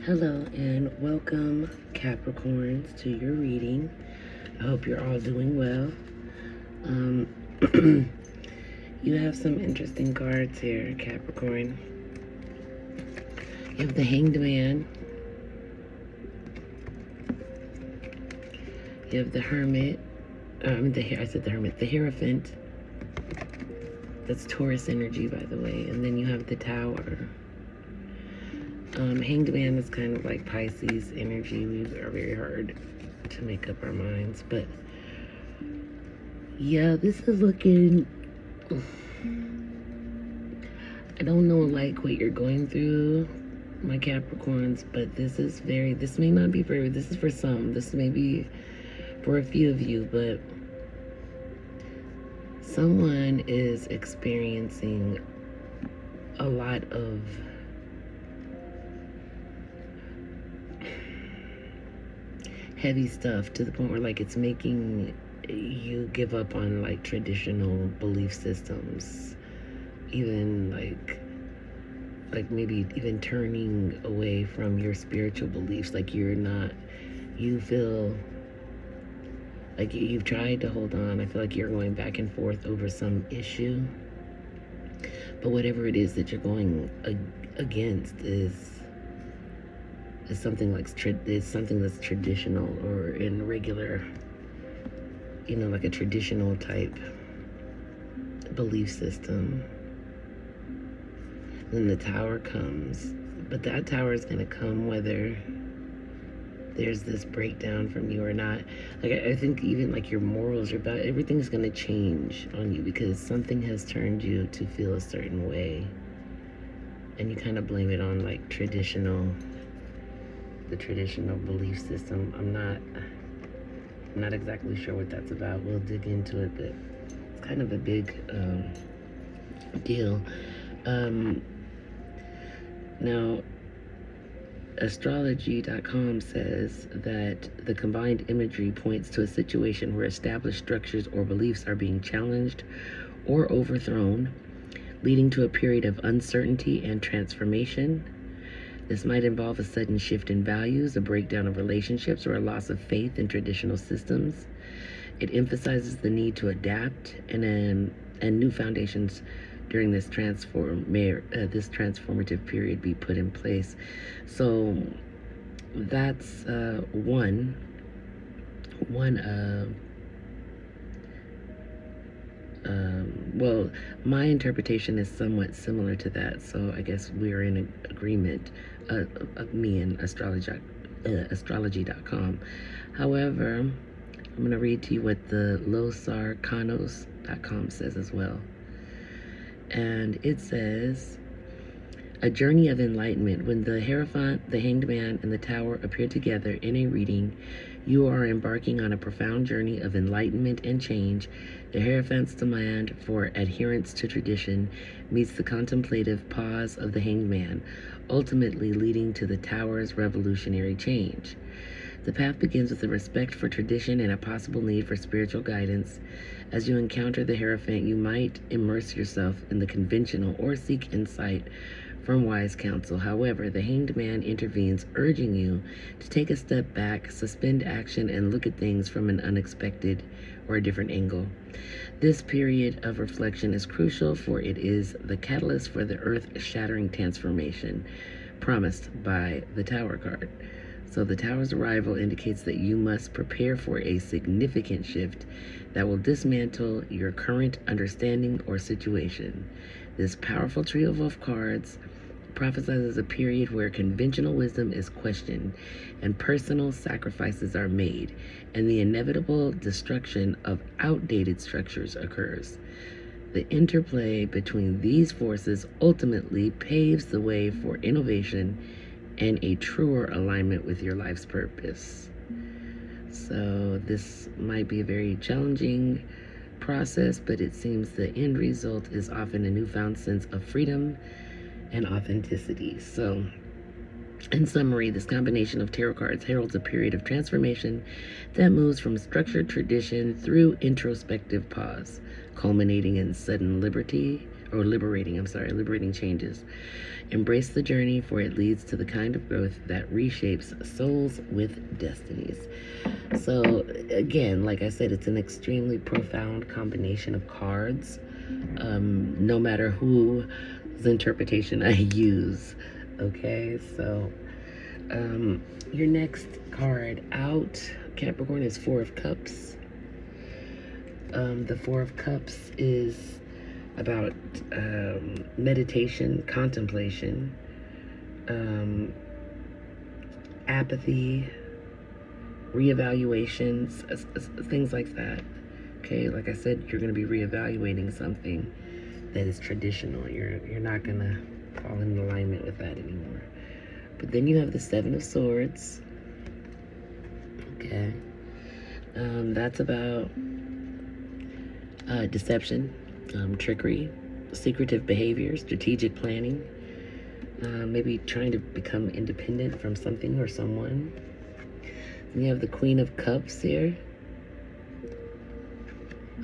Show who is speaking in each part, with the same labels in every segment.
Speaker 1: Hello and welcome, Capricorns, to your reading. I hope you're all doing well. You have some interesting cards here, Capricorn. You have the Hanged Man. You have the Hermit. I said the Hermit. The Hierophant. That's Taurus energy, by the way. And then you have the Tower. Hanged Man is kind of like Pisces energy. We are very hard to make up our minds. But yeah, this is looking... I don't know like what you're going through, my Capricorns, but this may not be for, this is for some. This may be for a few of you, but someone is experiencing a lot of heavy stuff to the point where like it's making you give up on like traditional belief systems, even like maybe even turning away from your spiritual beliefs. Like you feel like you've tried to hold on. I feel like you're going back and forth over some issue, but whatever it is that you're going against is something that's traditional or in regular, like a traditional type belief system. Then the Tower comes, but that Tower is going to come whether there's this breakdown from you or not. Like I think even like your morals, everything's going to change on you because something has turned you to feel a certain way, and you kind of blame it on like the traditional belief system. I'm not exactly sure what that's about. We'll dig into it, but it's kind of a big deal. Now, astrology.com says that the combined imagery points to a situation where established structures or beliefs are being challenged or overthrown, leading to a period of uncertainty and transformation. This might involve a sudden shift in values, a breakdown of relationships, or a loss of faith in traditional systems. It emphasizes the need to adapt and new foundations during this transformative period be put in place. So that's well, my interpretation is somewhat similar to that, so I guess we're in agreement, of me and astrology.com. However, I'm going to read to you what the losarcanos.com says as well. And it says, a journey of enlightenment. When the Hierophant, the Hanged Man, and the Tower appear together in a reading, you are embarking on a profound journey of enlightenment and change. The Hierophant's demand for adherence to tradition meets the contemplative pause of the Hanged Man, ultimately leading to the Tower's revolutionary change. The path begins with a respect for tradition and a possible need for spiritual guidance. As you encounter the Hierophant, you might immerse yourself in the conventional or seek insight from wise counsel. However, the Hanged Man intervenes, urging you to take a step back, suspend action, and look at things from an unexpected or a different angle. This period of reflection is crucial, for it is the catalyst for the earth-shattering transformation promised by the Tower card. So the Tower's arrival indicates that you must prepare for a significant shift that will dismantle your current understanding or situation. This powerful trio of cards prophesies a period where conventional wisdom is questioned and personal sacrifices are made, and the inevitable destruction of outdated structures occurs. The interplay between these forces ultimately paves the way for innovation and a truer alignment with your life's purpose. So this might be a very challenging process, but it seems the end result is often a newfound sense of freedom and authenticity. So in summary, this combination of tarot cards heralds a period of transformation that moves from structured tradition through introspective pause, culminating in sudden liberty or liberating, I'm sorry, liberating changes. Embrace the journey, for it leads to the kind of growth that reshapes souls with destinies. So, again, like I said, it's an extremely profound combination of cards, no matter whose interpretation I use. Okay, so your next card out, Capricorn, is Four of Cups. The Four of Cups is about meditation, contemplation, apathy, reevaluations, things like that. Okay, like I said, you're going to be reevaluating something that is traditional. You're not going to fall in alignment with that anymore. But then you have the Seven of Swords. Okay, that's about deception, trickery, secretive behavior, strategic planning, maybe trying to become independent from something or someone. And you have the Queen of Cups here.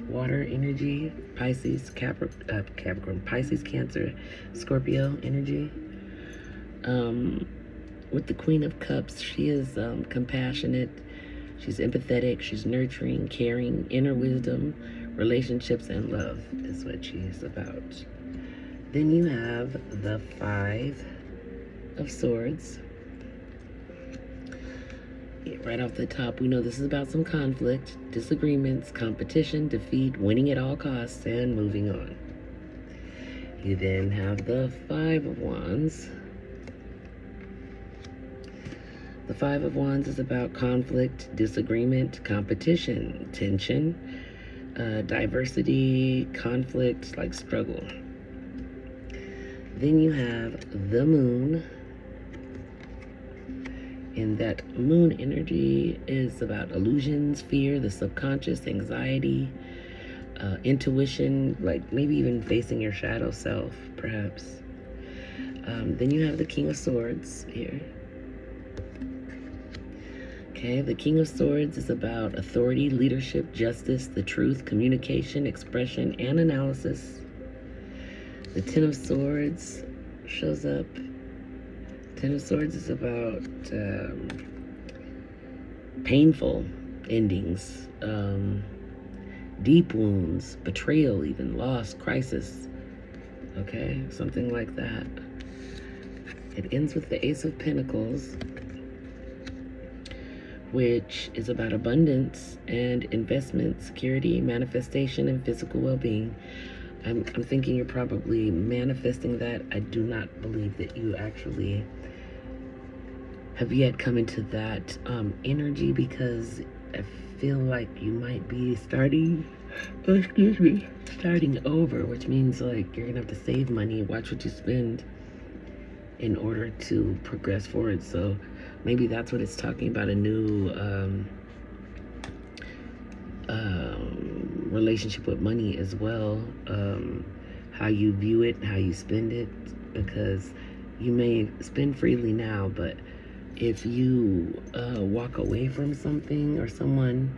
Speaker 1: Water energy, Pisces, Capricorn, Pisces, Cancer, Scorpio energy. With the Queen of Cups, she is compassionate, she's empathetic, she's nurturing, caring, inner wisdom, relationships, and love is what she's about. Then you have the Five of Swords. Right off the top, we know this is about some conflict, disagreements, competition, defeat, winning at all costs, and moving on. You then have the Five of Wands. The Five of Wands is about conflict, disagreement, competition, tension, diversity, conflict, like struggle. Then you have the Moon. And that Moon energy is about illusions, fear, the subconscious, anxiety, intuition, like maybe even facing your shadow self, perhaps. Then you have the King of Swords here. Okay, the King of Swords is about authority, leadership, justice, the truth, communication, expression, and analysis. The Ten of Swords shows up. Ten of Swords is about painful endings, deep wounds, betrayal, even loss, crisis. Okay, something like that. It ends with the Ace of Pentacles, which is about abundance and investment, security, manifestation, and physical well-being. I'm thinking you're probably manifesting that. I do not believe that you actually have yet come into that energy, because I feel like you might be starting over, which means like you're gonna have to save money, watch what you spend in order to progress forward. So maybe that's what it's talking about, a new relationship with money as well, how you view it, how you spend it, because you may spend freely now, but if you walk away from something or someone,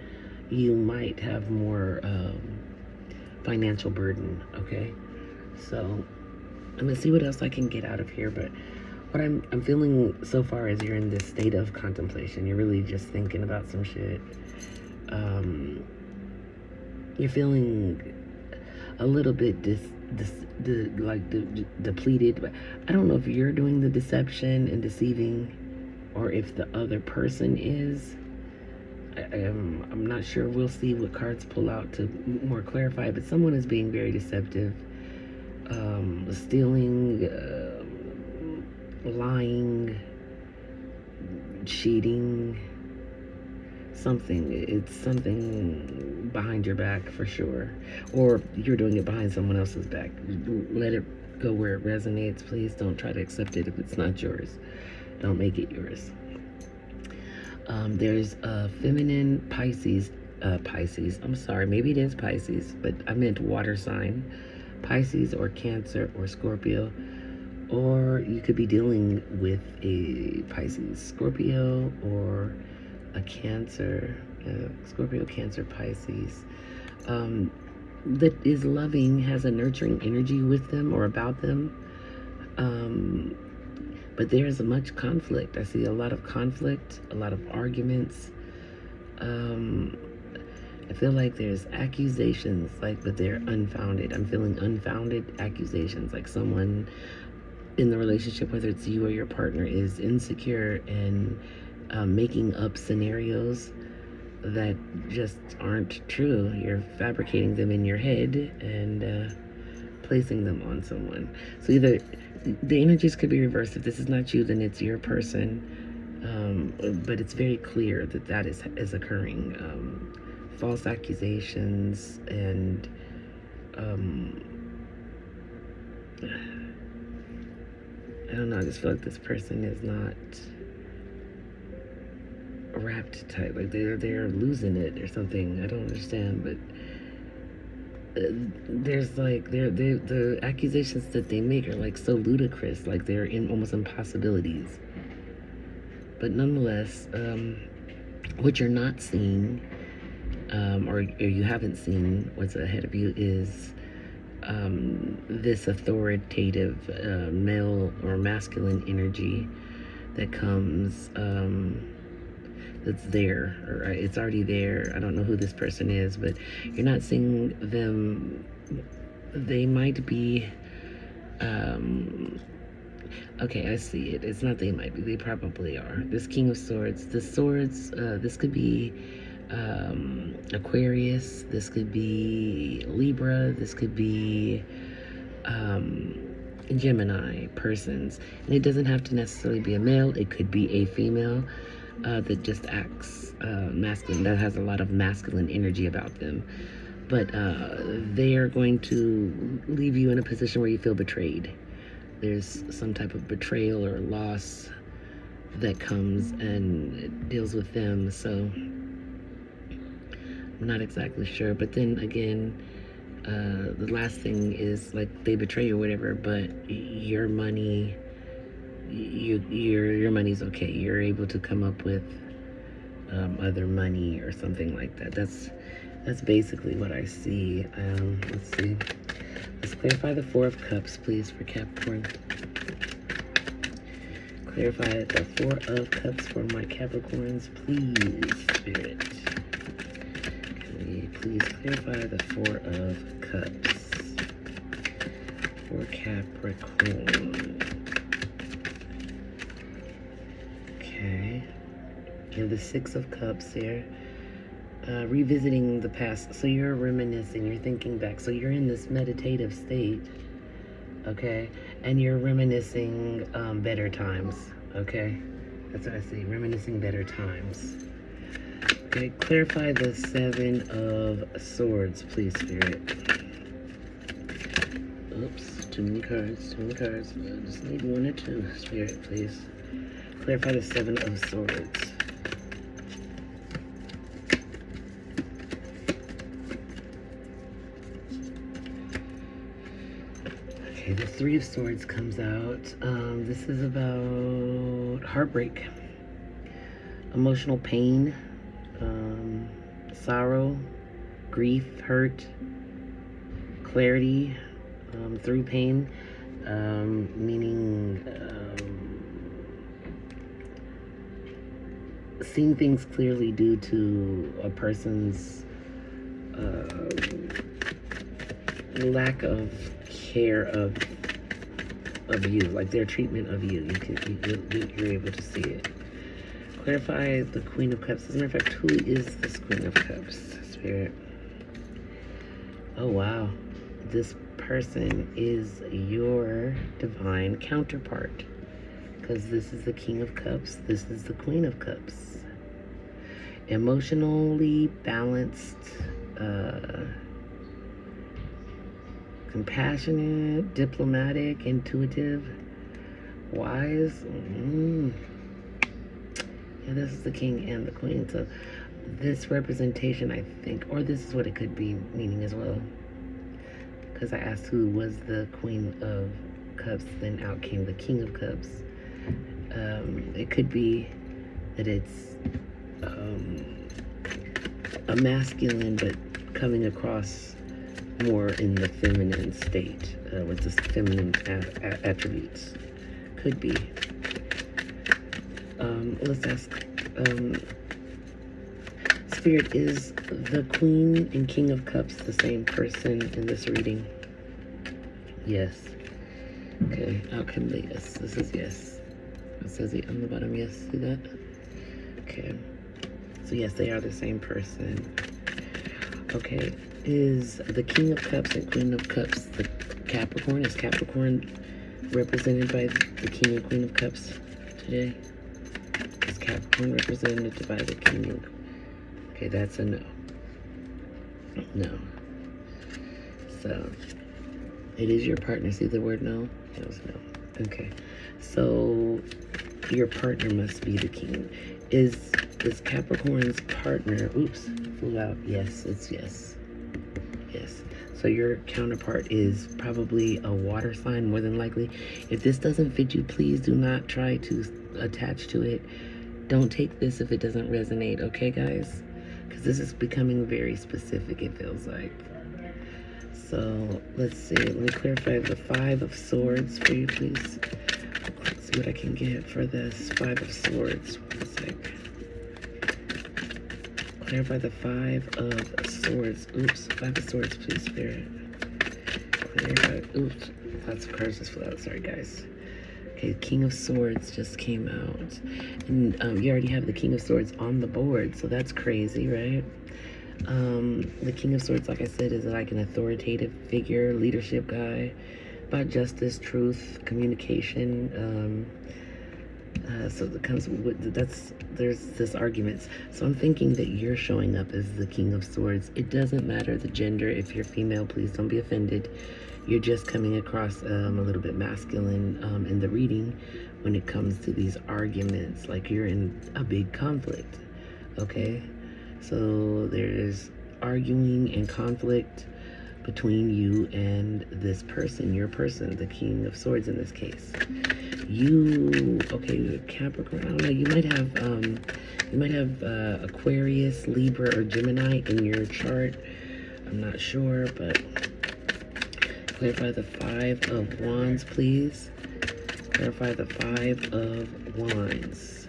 Speaker 1: you might have more financial burden. Okay, so I'm gonna see what else I can get out of here, but what I'm feeling so far is you're in this state of contemplation. You're really just thinking about some shit. You're feeling a little bit depleted, but I don't know if you're doing the deception and deceiving, or if the other person is. I'm not sure. We'll see what cards pull out to more clarify, but someone is being very deceptive, stealing, lying, cheating, something. It's something behind your back for sure, or you're doing it behind someone else's back. Let it go where it resonates. Please don't try to accept it if it's not yours. Don't make it yours. There's a feminine Pisces, I'm sorry, maybe it is Pisces, but I meant water sign, Pisces or Cancer or Scorpio, or you could be dealing with a Pisces, Scorpio, or a Cancer, Scorpio, Cancer, Pisces. that is loving, has a nurturing energy with them or about them. But there's much conflict. I see a lot of conflict, a lot of arguments. I feel like there's accusations, like, but they're unfounded. I'm feeling unfounded accusations, like someone in the relationship, whether it's you or your partner, is insecure and making up scenarios that just aren't true. You're fabricating them in your head and placing them on someone. So either the energies could be reversed. If this is not you, then it's your person. But it's very clear that that is occurring. False accusations and I don't know. I just feel like this person is not wrapped tight. Like they're losing it or something. I don't understand, but there's like the accusations that they make are like so ludicrous. Like they're in almost impossibilities. But nonetheless, what you're not seeing, or you haven't seen, what's ahead of you is this authoritative male or masculine energy that comes, that's there, or it's already there. I don't know who this person is, but you're not seeing them. They might be, okay, I see it. It's not they might be, they probably are. This King of Swords, the swords, this could be Aquarius, this could be Libra, this could be Gemini persons. And it doesn't have to necessarily be a male, it could be a female that just acts masculine, that has a lot of masculine energy about them. But they are going to leave you in a position where you feel betrayed. There's some type of betrayal or loss that comes and it deals with them. So I'm not exactly sure. But then again, the last thing is like they betray you or whatever, but your money, your money's okay. You're able to come up with other money or something like that. That's basically what I see. Let's see. Let's clarify the Four of Cups, please, for Capricorn. Clarify the Four of Cups for my Capricorns, please, Spirit. Can we please clarify the Four of Cups for Capricorn? Okay. And the Six of Cups here. Revisiting the past. So you're reminiscing, you're thinking back. So you're in this meditative state, okay? And you're reminiscing better times, okay? That's what I see, reminiscing better times. Okay, clarify the Seven of Swords, please, Spirit. Oops, too many cards. I just need one or two, Spirit, please. Clarify the Seven of Swords. Okay, the Three of Swords comes out. This is about heartbreak, emotional pain, sorrow, grief, hurt, clarity through pain, meaning seeing things clearly due to a person's lack of care of you, like their treatment of you. You're able to see it. Clarify the Queen of Cups. As a matter of fact, who is this Queen of Cups, Spirit? Oh wow, this person is your divine counterpart, because this is the King of Cups, this is the Queen of Cups. Emotionally balanced, compassionate, diplomatic, intuitive, wise. Yeah, this is the King and the Queen. So this representation, I think, or this is what it could be meaning as well, because I asked who was the Queen of Cups, then out came the King of Cups. It could be that it's a masculine, but coming across more in the feminine state, with the feminine attributes. Could be. Let's ask, Spirit, is the Queen and King of Cups the same person in this reading? Yes. Okay, outcome the yes. This is yes. It says it on the bottom, yes. See that? Okay. So yes, they are the same person. Okay. Is the King of Cups and Queen of Cups the Capricorn? Is Capricorn represented by the King and Queen of Cups today? Is Capricorn represented by the King of... Okay, that's a no. No. So, it is your partner. See the word no? It was no. Okay. So, your partner must be the king. Is Capricorn's partner... Oops. Flew out. Yes, it's yes. Yes. So your counterpart is probably a water sign, more than likely. If this doesn't fit you, please do not try to attach to it. Don't take this if it doesn't resonate, okay, guys? Because this is becoming very specific, it feels like. So, let's see. Let me clarify the 5 of Swords for you, please. Let's see what I can get for this 5 of Swords. 1 sec. Clarify the 5 of Swords. Oops, 5 of Swords, please, Spirit. Clarify. Oops, lots of cards just flew out. Sorry, guys. Okay, King of Swords just came out. And you already have the King of Swords on the board, so that's crazy, right? The King of Swords, like I said, is like an authoritative figure, leadership guy, about justice, truth, communication. So it comes with, there's this arguments. So I'm thinking that you're showing up as the King of Swords. It doesn't matter the gender. If you're female, please don't be offended. You're just coming across a little bit masculine in the reading when it comes to these arguments, like you're in a big conflict, okay? So there's arguing and conflict between you and this person, your person, the King of Swords in this case. Okay, Capricorn, I don't know, you might have Aquarius, Libra, or Gemini in your chart. I'm not sure, but clarify the 5 of Wands, please. Clarify the 5 of Wands.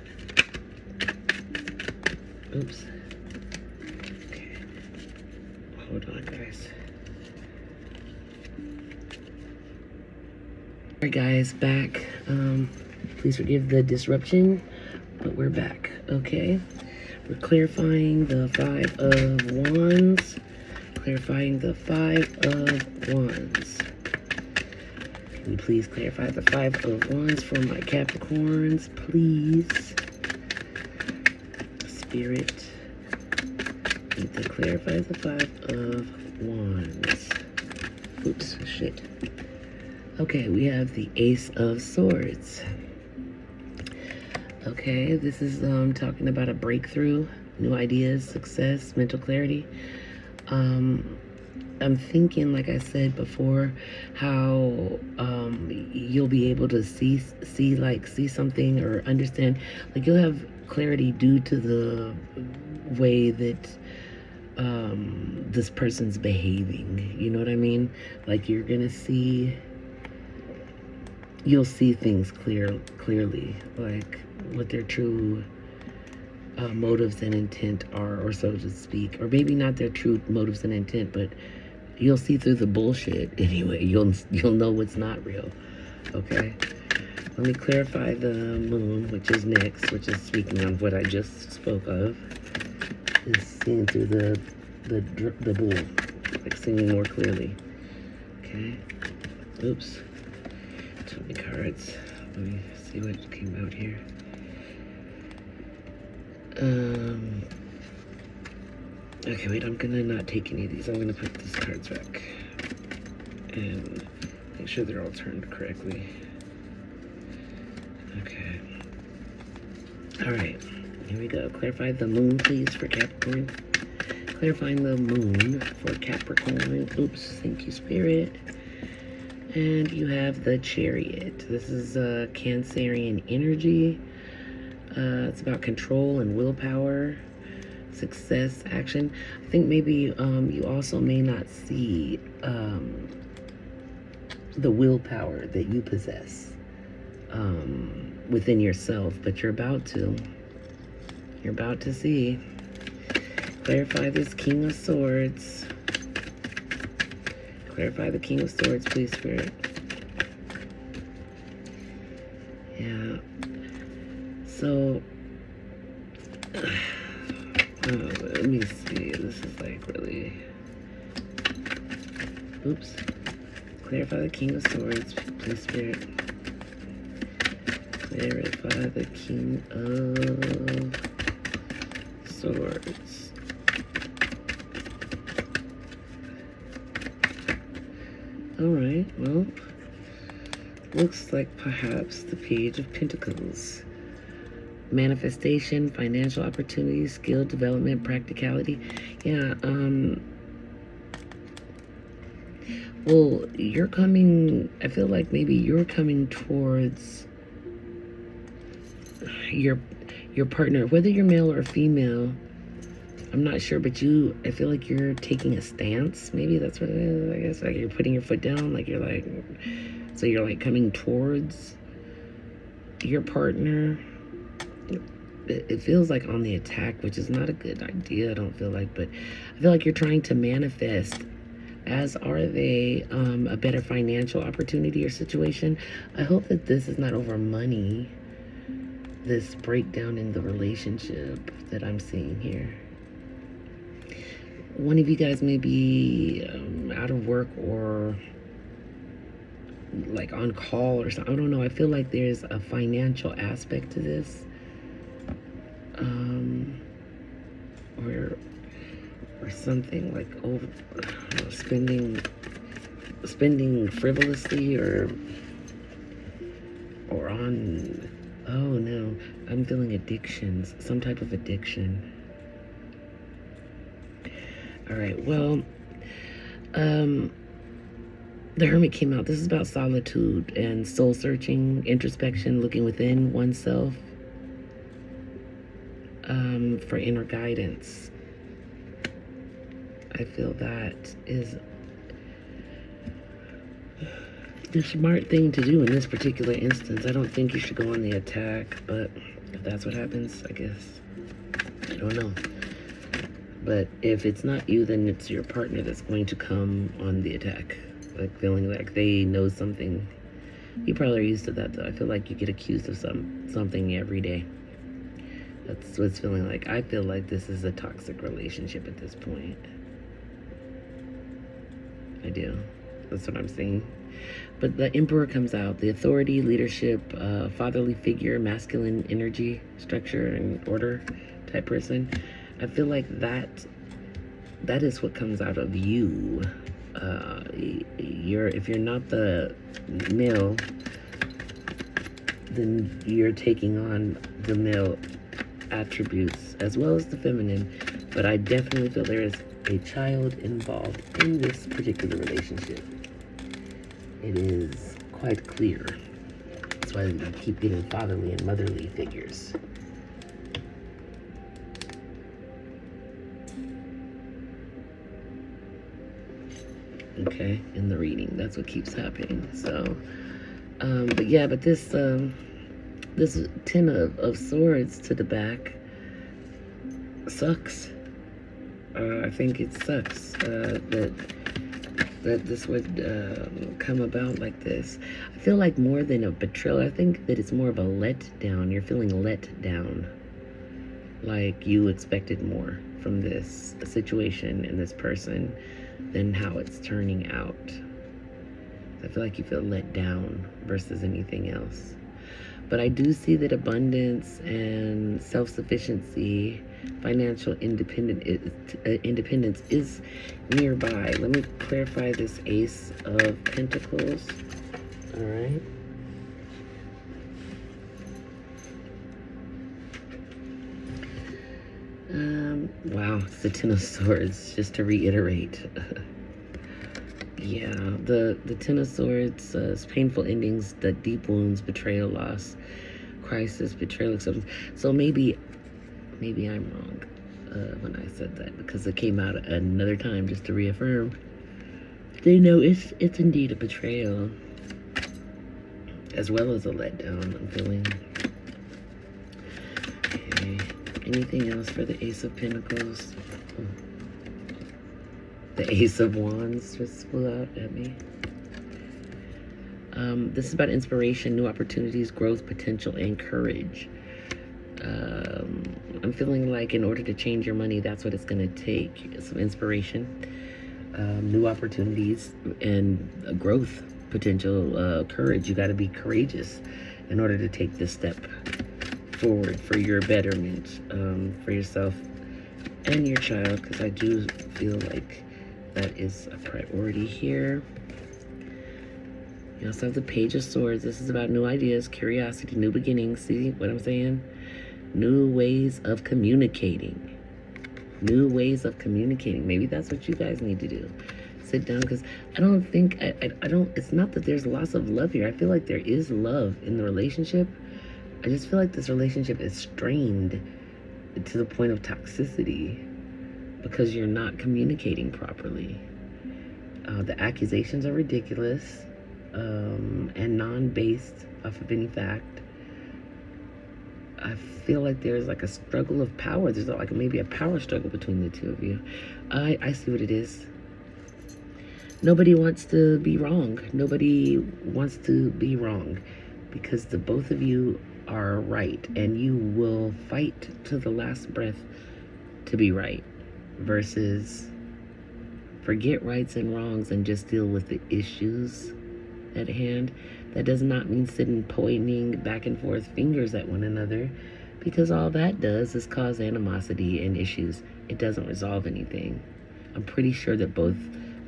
Speaker 1: Oops. Okay. Hold on, guys. Alright, guys, back. Please forgive the disruption, but we're back, okay? We're clarifying the 5 of Wands. Clarifying the 5 of Wands. Can you please clarify the 5 of Wands for my Capricorns, please? Spirit, need to clarify the 5 of Wands. Oops, shit. Okay, we have the Ace of Swords. Okay, this is talking about a breakthrough, new ideas, success, mental clarity. I'm thinking, like I said before, how you'll be able to see something or understand. Like you'll have clarity due to the way that this person's behaving. You know what I mean? Like you'll see things clearly, like what their true motives and intent are, or so to speak, or maybe not their true motives and intent, but you'll see through the bullshit anyway. You'll know what's not real. Okay, let me clarify the Moon, which is next, which is speaking on what I just spoke of, is seeing through the bull, like seeing more clearly. Okay, oops, too many cards. Let me see what came out here. Okay, wait, I'm gonna not take any of these. I'm gonna put these cards back and make sure they're all turned correctly. Okay. Alright, here we go. Clarify the Moon, please, for Capricorn. Clarifying the Moon for Capricorn. Oops, thank you, Spirit. And you have the Chariot. This is Cancerian energy. It's about control and willpower. success, action. I think maybe you also may not see the willpower that you possess within yourself, but you're about to. You're about to see. Clarify this King of Swords. Clarify the King of Swords, please, Spirit. Yeah. So, let me see. This is like really. Oops. Clarify the King of Swords, please, Spirit. Clarify the King of Swords. Alright, well, looks like perhaps the Page of Pentacles. Manifestation, financial opportunities, skill development, practicality. Yeah, well, you're coming, I feel like maybe you're coming towards your partner, whether you're male or female. I'm not sure, but I feel like you're taking a stance. Maybe that's what it is, I guess. Like you're putting your foot down, like you're like, so you're like coming towards your partner. It feels like on the attack, which is not a good idea, I don't feel like, but I feel like you're trying to manifest, as are they, a better financial opportunity or situation. I hope that this is not over money, this breakdown in the relationship that I'm seeing here. One of you guys may be out of work or like on call or something. I don't know. I feel like there's a financial aspect to this. Or something like over spending frivolously or on, oh no, I'm feeling addictions, some type of addiction. All right, well, the Hermit came out. This is about solitude and soul searching, introspection, looking within oneself for inner guidance. I feel that is the smart thing to do in this particular instance. I don't think you should go on the attack, but if that's what happens, I guess. I don't know. But if it's not you, then it's your partner that's going to come on the attack. Like feeling like they know something. You probably are used to that though. I feel like you get accused of something every day. That's what it's feeling like. I feel like this is a toxic relationship at this point. I do. That's what I'm seeing. But the Emperor comes out. The authority, leadership, fatherly figure, masculine energy, structure, and order type person. I feel like that is what comes out of you. If you're not the male, then you're taking on the male attributes as well as the feminine. But I definitely feel there is a child involved in this particular relationship. It is quite clear. That's why we keep getting fatherly and motherly figures. Okay, in the reading, that's what keeps happening. So, but this this Ten of Swords to the back sucks. I think it sucks that this would come about like this. I feel like more than a betrayal, I think that it's more of a letdown. You're feeling let down, like you expected more from this situation and this person than how it's turning out. I feel like you feel let down versus anything else. But I do see that abundance and self-sufficiency, financial independence is nearby. Let me clarify this Ace of Pentacles. All right. Wow, it's the Ten of Swords, just to reiterate. Yeah, the Ten of Swords, painful endings, the deep wounds, betrayal, loss, crisis, betrayal, acceptance. So maybe I'm wrong. when I said that, because it came out another time just to reaffirm. They know it's indeed a betrayal, as well as a letdown, I'm feeling. Okay. Anything else for the Ace of Pentacles? The Ace of Wands just flew out at me. This is about inspiration, new opportunities, growth, potential, and courage. I'm feeling like in order to change your money, that's what it's going to take. Some inspiration, new opportunities, and growth potential, courage. You got to be courageous in order to take this step forward for your betterment, for yourself and your child, because I do feel like that is a priority here. You also have the Page of Swords. This is about new ideas, curiosity, new beginnings. See what I'm saying? New ways of communicating. New ways of communicating. Maybe that's what you guys need to do. Sit down, because I don't think, I don't, it's not that there's loss of love here. I feel like there is love in the relationship. I just feel like this relationship is strained to the point of toxicity because you're not communicating properly. The accusations are ridiculous, and non-based off of any fact. I feel like there's like a struggle of power. There's like maybe a power struggle between the two of you. I see what it is. Nobody wants to be wrong. Nobody wants to be wrong because the both of you are right, and you will fight to the last breath to be right versus forget rights and wrongs and just deal with the issues at hand. That does not mean sitting pointing back and forth fingers at one another, because all that does is cause animosity and issues. It doesn't resolve anything. I'm pretty sure that both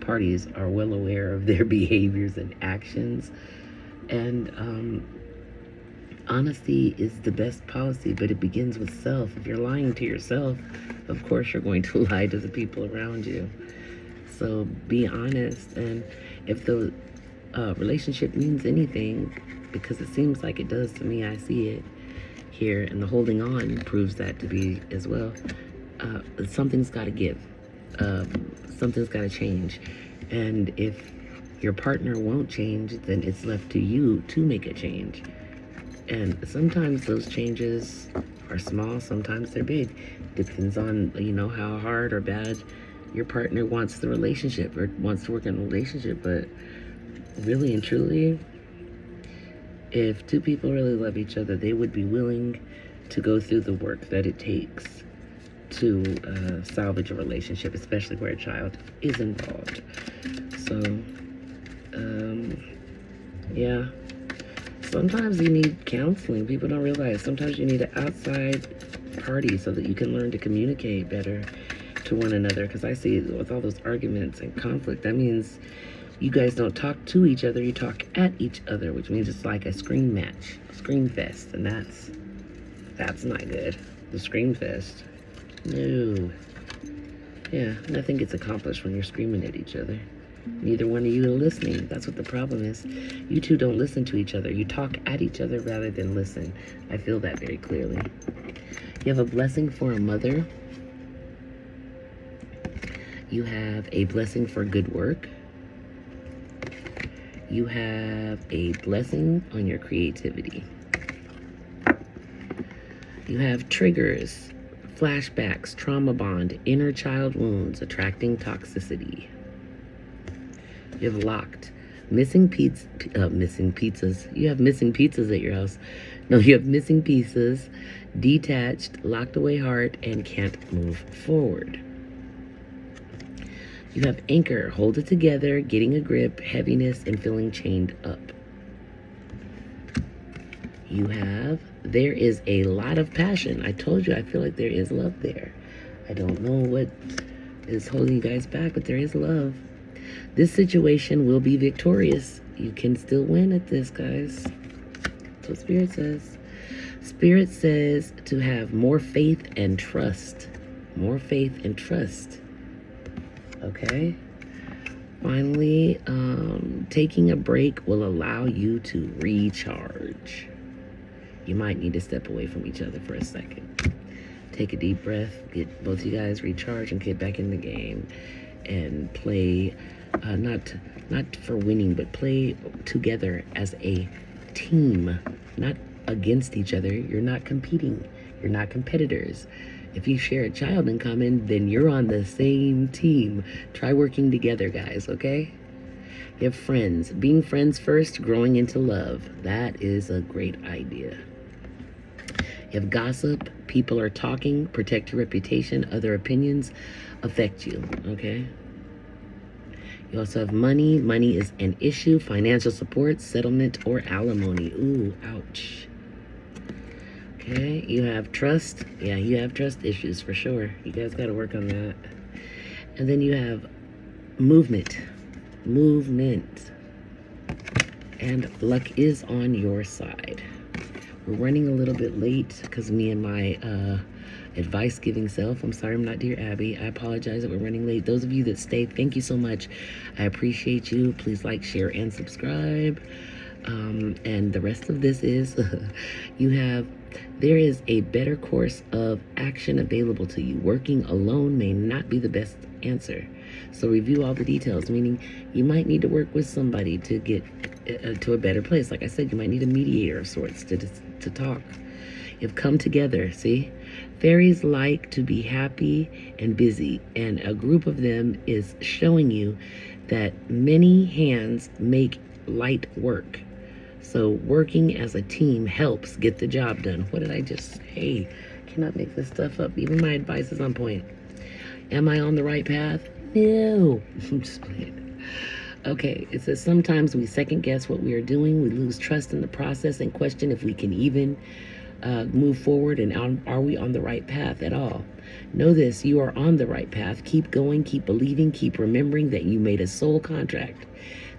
Speaker 1: parties are well aware of their behaviors and actions, and honesty is the best policy, but it begins with self. If you're lying to yourself, of course you're going to lie to the people around you. So be honest, and if the relationship means anything, because it seems like it does to me, I see it here, and the holding on proves that to be as well. Something's got to give. Something's got to change, and if your partner won't change, then it's left to you to make a change. And sometimes those changes are small, sometimes they're big. Depends on, how hard or bad your partner wants the relationship or wants to work in a relationship. But really and truly, if two people really love each other, they would be willing to go through the work that it takes to salvage a relationship, especially where a child is involved. So, yeah. Sometimes you need counseling. People don't realize sometimes you need an outside party so that you can learn to communicate better to one another. Because I see with all those arguments and conflict, that means you guys don't talk to each other, you talk at each other, which means it's like a scream match, a scream fest, and that's not good. The scream fest. No. Yeah, nothing gets accomplished when you're screaming at each other. Neither one of you are listening. That's what the problem is. You two don't listen to each other. You talk at each other rather than listen. I feel that very clearly. You have a blessing for a mother. You have a blessing for good work. You have a blessing on your creativity. You have triggers, flashbacks, trauma bond, inner child wounds, attracting toxicity. You have locked, missing pizzas. You have missing pizzas at your house. No, you have missing pieces, detached, locked away heart, and can't move forward. You have anchor, hold it together, getting a grip, heaviness, and feeling chained up. You have, there is a lot of passion. I told you, I feel like there is love there. I don't know what is holding you guys back, but there is love. This situation will be victorious. You can still win at this, guys. That's what Spirit says. Spirit says to have more faith and trust. More faith and trust. Okay? Finally, taking a break will allow you to recharge. You might need to step away from each other for a second. take a deep breath, get both you guys recharged, and get back in the game and play. Not for winning, but play together as a team, not against each other. You're not competing. You're not competitors. If you share a child in common, then you're on the same team. Try working together, guys, okay? You have friends. Being friends first, growing into love. That is a great idea. You have gossip. People are talking. Protect your reputation. Other opinions affect you, okay? You also have money. Money is an issue. Financial support, settlement, or alimony. Ooh, ouch. Okay, you have trust. Yeah, you have trust issues for sure. You guys got to work on that. And then you have movement. Movement. And luck is on your side. We're running a little bit late because me and my advice giving self. I'm sorry I'm not Dear Abby. I apologize that we're running late. Those of you that stay, thank you so much. I appreciate you. Please like, share, and subscribe. And the rest of this is there is a better course of action available to you. Working alone may not be the best answer. So review all the details, meaning you might need to work with somebody to get to a better place. Like I said, you might need a mediator of sorts to talk. You've come together, see? Fairies like to be happy and busy, and a group of them is showing you that many hands make light work. So working as a team helps get the job done. What did I just say? Cannot make this stuff up. Even my advice is on point. Am I on the right path? No. I'm just playing. Okay, it says sometimes we second guess what we are doing. We lose trust in the process and question if we can even move forward and are we on the right path at all. Know this, you are on the right path. Keep going, keep believing, keep remembering that you made a soul contract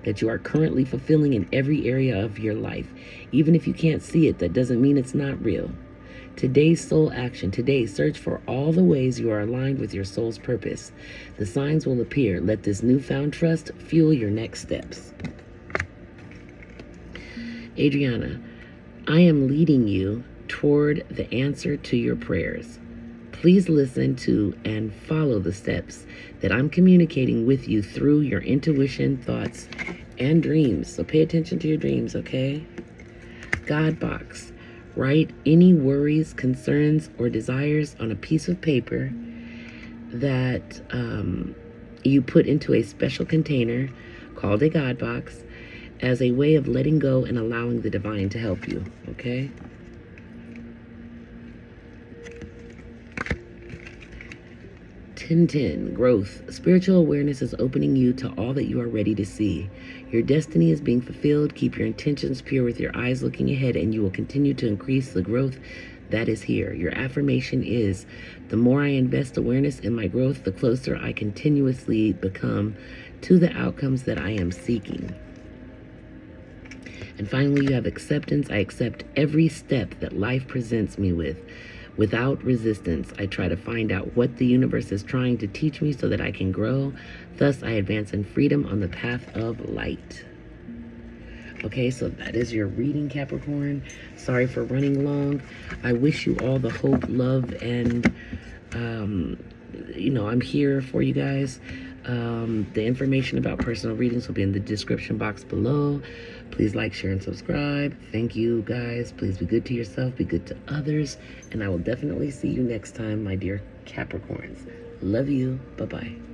Speaker 1: that you are currently fulfilling in every area of your life. Even if you can't see it, that doesn't mean it's not real. Today's soul action. Today, search for all the ways you are aligned with your soul's purpose. The signs will appear. Let this newfound trust fuel your next steps. Adriana, I am leading you toward the answer to your prayers. Please listen to and follow the steps that I'm communicating with you through your intuition, thoughts, and dreams. So pay attention to your dreams, okay? God box. Write any worries, concerns, or desires on a piece of paper that you put into a special container called a God box as a way of letting go and allowing the divine to help you, okay? Growth. Spiritual awareness is opening you to all that you are ready to see. Your destiny is being fulfilled. Keep your intentions pure with your eyes looking ahead, and you will continue to increase the growth that is here. Your affirmation is, the more I invest awareness in my growth, the closer I continuously become to the outcomes that I am seeking. And finally, you have acceptance. I accept every step that life presents me with. Without resistance, I try to find out what the universe is trying to teach me so that I can grow. Thus, I advance in freedom on the path of light. Okay, so that is your reading, Capricorn. Sorry for running long. I wish you all the hope, love, and, I'm here for you guys. The information about personal readings will be in the description box below. Please like, share, and subscribe. Thank you, guys. Please be good to yourself, be good to others, and I will definitely see you next time, my dear Capricorns. Love you. Bye-bye.